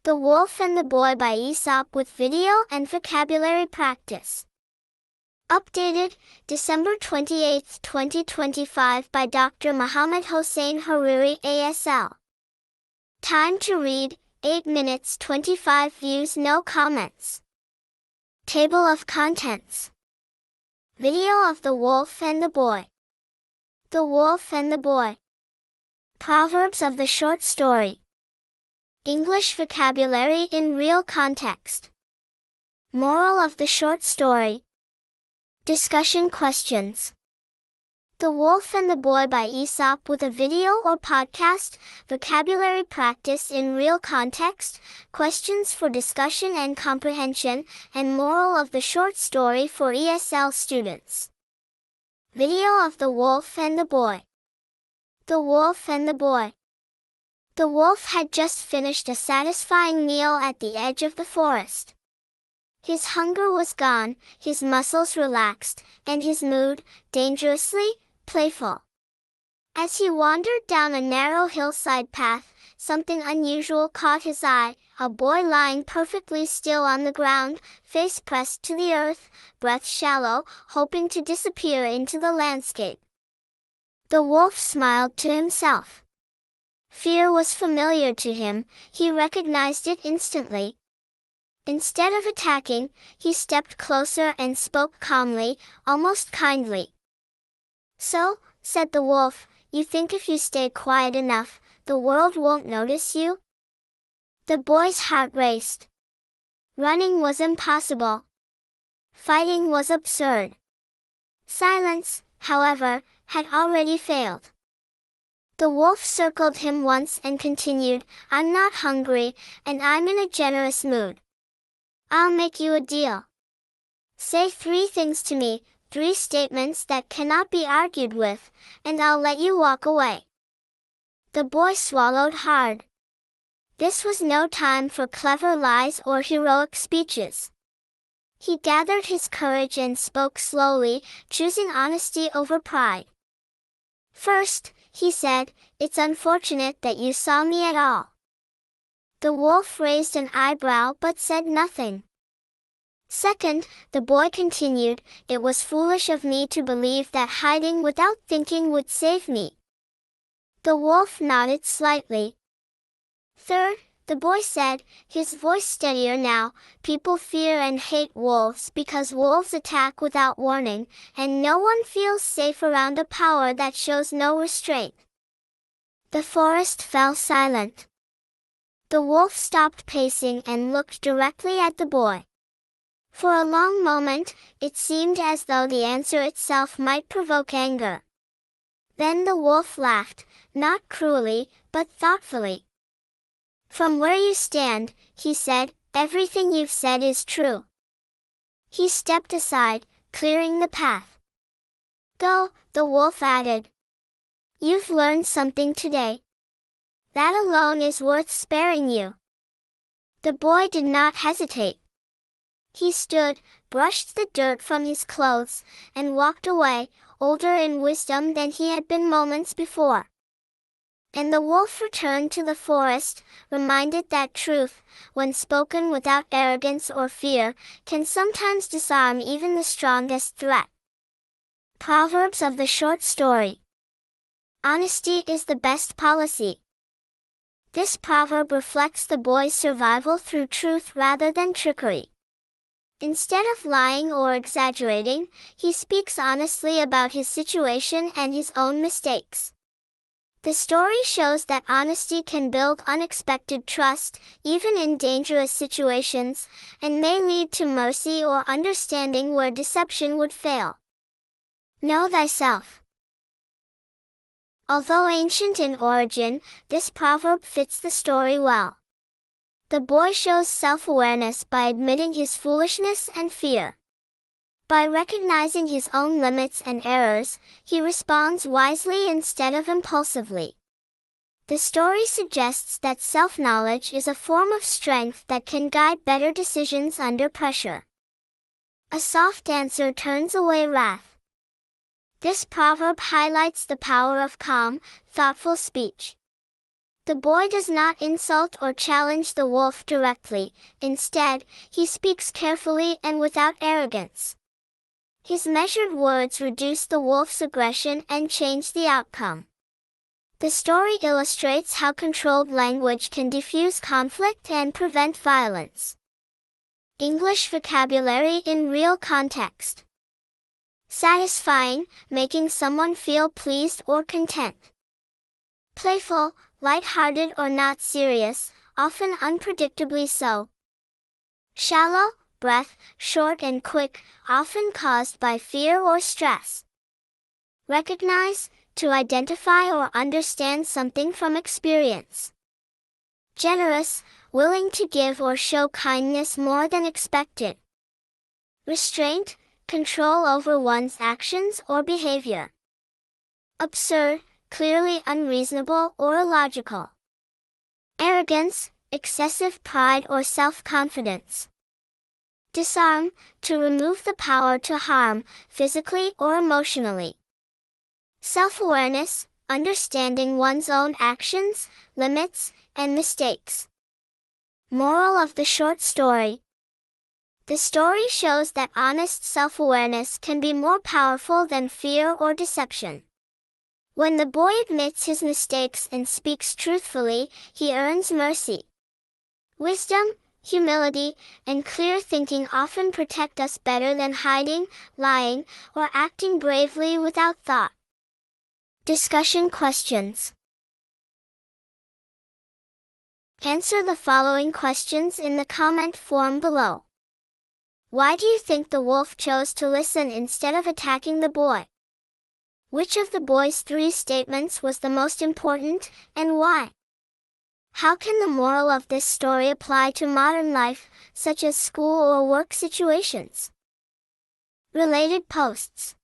The Wolf and the Boy by Aesop with video and vocabulary practice. Updated, December 28, 2025 by Dr. Muhammad Hossein Hariri ASL. Time to read, 8 minutes 25 views no comments. Table of contents. Video of the Wolf and the Boy. The Wolf and the Boy. Proverbs of the short story. English vocabulary in real context. Moral of the short story. Discussion questions. The Wolf and the Boy by Aesop with a video or podcast, vocabulary practice in real context, questions for discussion and comprehension, and moral of the short story for ESL students. Video of the Wolf and the Boy. The Wolf and the Boy. The wolf had just finished a satisfying meal at the edge of the forest. His hunger was gone, his muscles relaxed, and his mood, dangerously, playful. As he wandered down a narrow hillside path, something unusual caught his eye, a boy lying perfectly still on the ground, face pressed to the earth, breath shallow, hoping to disappear into the landscape. The wolf smiled to himself. Fear was familiar to him, he recognized it instantly. Instead of attacking, he stepped closer and spoke calmly, almost kindly. "So," said the wolf, "you think if you stay quiet enough, the world won't notice you?" The boy's heart raced. Running was impossible. Fighting was absurd. Silence, however, had already failed. The wolf circled him once and continued, "I'm not hungry, and I'm in a generous mood. I'll make you a deal. Say 3 things to me, 3 statements that cannot be argued with, and I'll let you walk away." The boy swallowed hard. This was no time for clever lies or heroic speeches. He gathered his courage and spoke slowly, choosing honesty over pride. "First," he said, "it's unfortunate that you saw me at all." The wolf raised an eyebrow but said nothing. "Second," the boy continued, "it was foolish of me to believe that hiding without thinking would save me." The wolf nodded slightly. "Third," the boy said, his voice steadier now, "people fear and hate wolves because wolves attack without warning, and no one feels safe around a power that shows no restraint." The forest fell silent. The wolf stopped pacing and looked directly at the boy. For a long moment, it seemed as though the answer itself might provoke anger. Then the wolf laughed, not cruelly, but thoughtfully. "From where you stand," he said, "everything you've said is true." He stepped aside, clearing the path. "Go," the wolf added. "You've learned something today. That alone is worth sparing you." The boy did not hesitate. He stood, brushed the dirt from his clothes, and walked away, older in wisdom than he had been moments before. And the wolf returned to the forest, reminded that truth, when spoken without arrogance or fear, can sometimes disarm even the strongest threat. Proverbs of the short story. Honesty is the best policy. This proverb reflects the boy's survival through truth rather than trickery. Instead of lying or exaggerating, he speaks honestly about his situation and his own mistakes. The story shows that honesty can build unexpected trust, even in dangerous situations, and may lead to mercy or understanding where deception would fail. Know thyself. Although ancient in origin, this proverb fits the story well. The boy shows self-awareness by admitting his foolishness and fear. By recognizing his own limits and errors, he responds wisely instead of impulsively. The story suggests that self-knowledge is a form of strength that can guide better decisions under pressure. A soft answer turns away wrath. This proverb highlights the power of calm, thoughtful speech. The boy does not insult or challenge the wolf directly. Instead, he speaks carefully and without arrogance. His measured words reduce the wolf's aggression and change the outcome. The story illustrates how controlled language can diffuse conflict and prevent violence. English vocabulary in real context. Satisfying, making someone feel pleased or content. Playful, light-hearted or not serious, often unpredictably so. Shallow, breath, short and quick, often caused by fear or stress. Recognize, to identify or understand something from experience. Generous, willing to give or show kindness more than expected. Restraint, control over one's actions or behavior. Absurd, clearly unreasonable or illogical. Arrogance, excessive pride or self-confidence. Disarm, to remove the power to harm, physically or emotionally. Self-awareness, understanding one's own actions, limits, and mistakes. Moral of the short story. The story shows that honest self-awareness can be more powerful than fear or deception. When the boy admits his mistakes and speaks truthfully, he earns mercy. Wisdom, humility, and clear thinking often protect us better than hiding, lying, or acting bravely without thought. Discussion questions. Answer the following questions in the comment form below. Why do you think the wolf chose to listen instead of attacking the boy? Which of the boy's 3 statements was the most important, and why? How can the moral of this story apply to modern life, such as school or work situations? Related posts.